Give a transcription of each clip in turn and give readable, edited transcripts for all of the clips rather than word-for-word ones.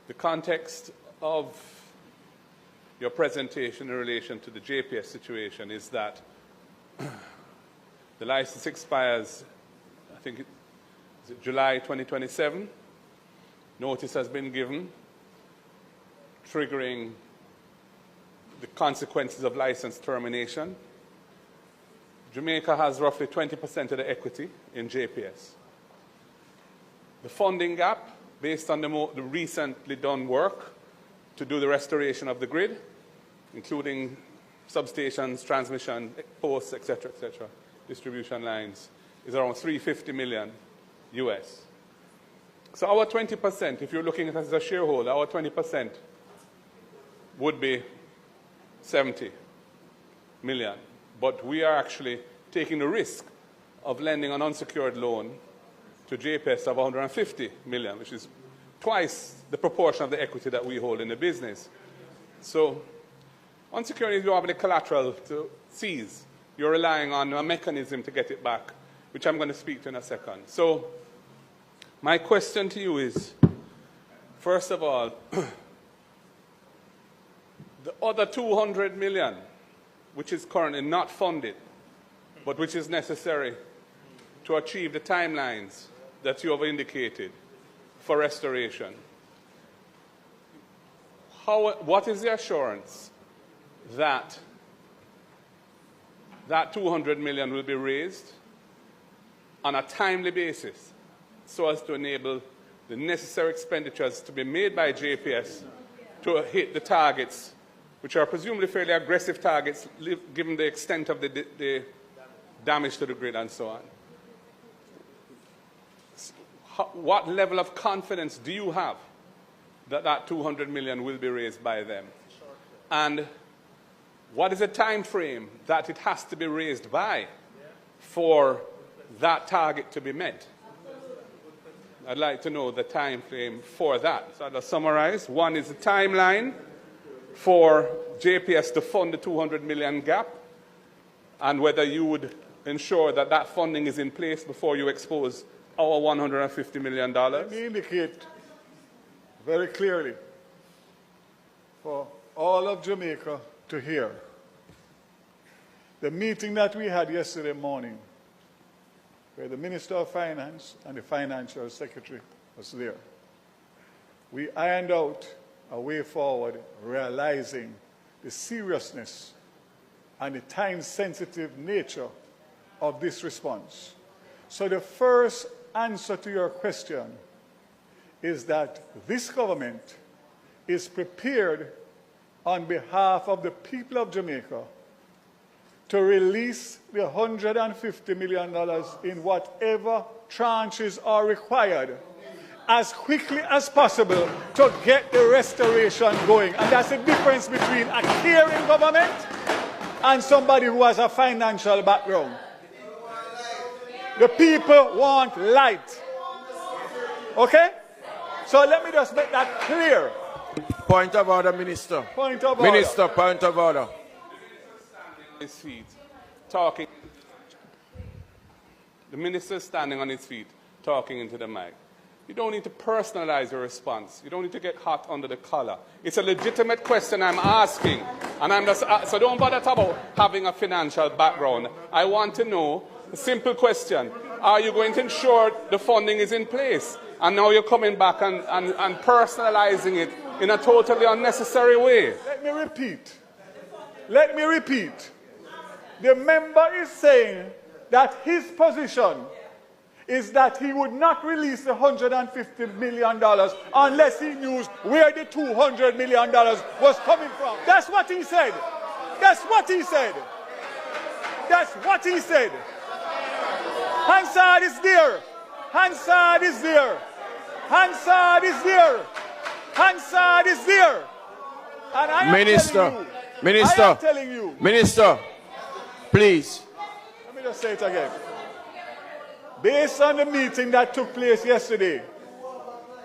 The context of your presentation in relation to the JPS situation is that the license expires, I think, is it July 2027? Notice has been given, triggering the consequences of license termination. Jamaica has roughly 20% of the equity in JPS. The funding gap, based on the recently done work to do the restoration of the grid, including substations, transmission posts, etc., distribution lines, is around $350 million US. So our 20%, if you're looking at us as a shareholder, our 20% would be 70 million. But we are actually taking the risk of lending an unsecured loan to JPS of 150 million, which is twice the proportion of the equity that we hold in the business. So unsecured, if you have the collateral to seize, you're relying on a mechanism to get it back, which I'm going to speak to in a second. So my question to you is, first of all, the other 200 million, which is currently not funded, but which is necessary to achieve the timelines that you have indicated for restoration, what is the assurance that that 200 million will be raised on a timely basis so as to enable the necessary expenditures to be made by JPS to hit the targets, which are presumably fairly aggressive targets given the extent of the damage to the grid and so on? What level of confidence do you have that that 200 million will be raised by them? And what is the time frame that it has to be raised by for that target to be met? I'd like to know the time frame for that. So I'll summarize. One is the timeline for JPS to fund the 200 million gap, and whether you would ensure that that funding is in place before you expose our $150 million. Let me indicate very clearly for all of Jamaica to hear. The meeting that we had yesterday morning, where the Minister of Finance and the Financial Secretary was there, we ironed out a way forward, realizing the seriousness and the time-sensitive nature of this response. So the first answer to your question is that this government is prepared on behalf of the people of Jamaica to release the $150 million in whatever tranches are required as quickly as possible to get the restoration going. And that's the difference between a caring government and somebody who has a financial background. The people want light. Okay? So let me just make that clear. Point of order, Minister. Point of order. Minister, point of order. His feet, talking. The minister is standing on his feet, talking into the mic. You don't need to personalize your response. You don't need to get hot under the collar. It's a legitimate question I'm asking. And I'm just, so don't bother about having a financial background. I want to know a simple question. Are you going to ensure the funding is in place? And now you're coming back and personalizing it in a totally unnecessary way. Let me repeat. Let me repeat. The member is saying that his position is that he would not release the $150 million unless he knew where the $200 million was coming from. That's what he said. That's what he said. That's what he said. Hansard is there. Hansard is there. Hansard is there. Hansard is there. And I am telling you. Minister, please. Let me just say it again. Based on the meeting that took place yesterday,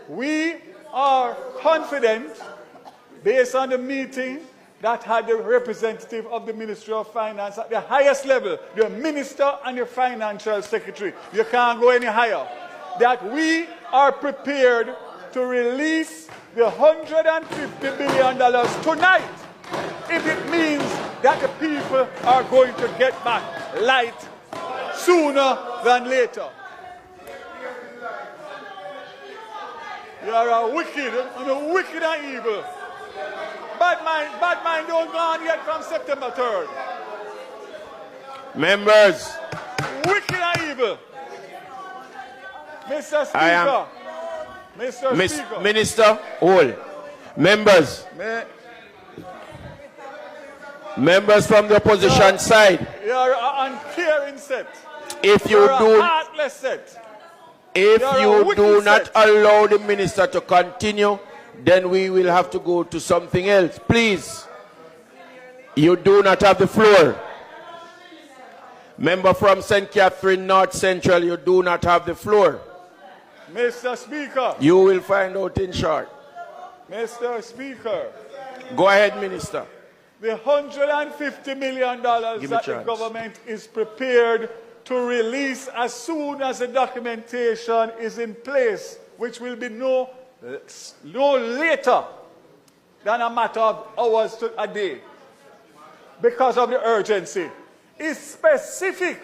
we are confident, based on the meeting that had the representative of the Ministry of Finance at the highest level, the Minister and the Financial Secretary, you can't go any higher, that we are prepared to release the $150 billion tonight if it means that the people are going to get back light sooner than later. You are a wicked and evil. Bad mind don't go on yet from September 3rd. Members, Wicked and evil. Mr. Speaker. Mr. Speaker. Minister, hold. Members. Members from the opposition side. You are an uncaring set. If You you are a do, heartless set. if you are a you wicked do not set. allow the minister to continue, then we will have to go to something else. Please. You do not have the floor. Member from St. Catherine North Central, you do not have the floor. Mr. Speaker. You will find out in short. Mr. Speaker. Go ahead, Minister. The $150 million that the chance. government is prepared to release as soon as the documentation is in place, which will be no later than a matter of hours to a day, because of the urgency, is specific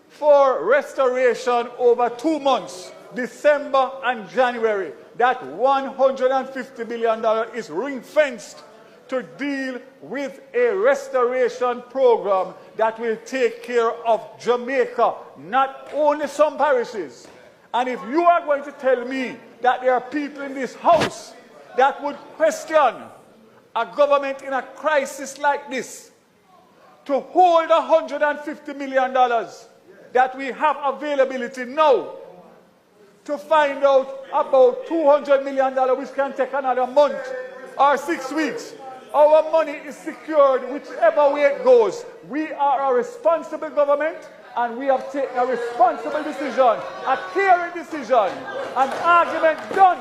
for restoration over 2 months, December and January. That $150 billion is ring-fenced to deal with a restoration program that will take care of Jamaica, not only some parishes. And if you are going to tell me that there are people in this house that would question a government in a crisis like this to hold $150 million that we have availability now, to find out about $200 million, which can take another month or 6 weeks. Our money is secured whichever way it goes. We are a responsible government, and we have taken a responsible decision, a caring decision, an argument done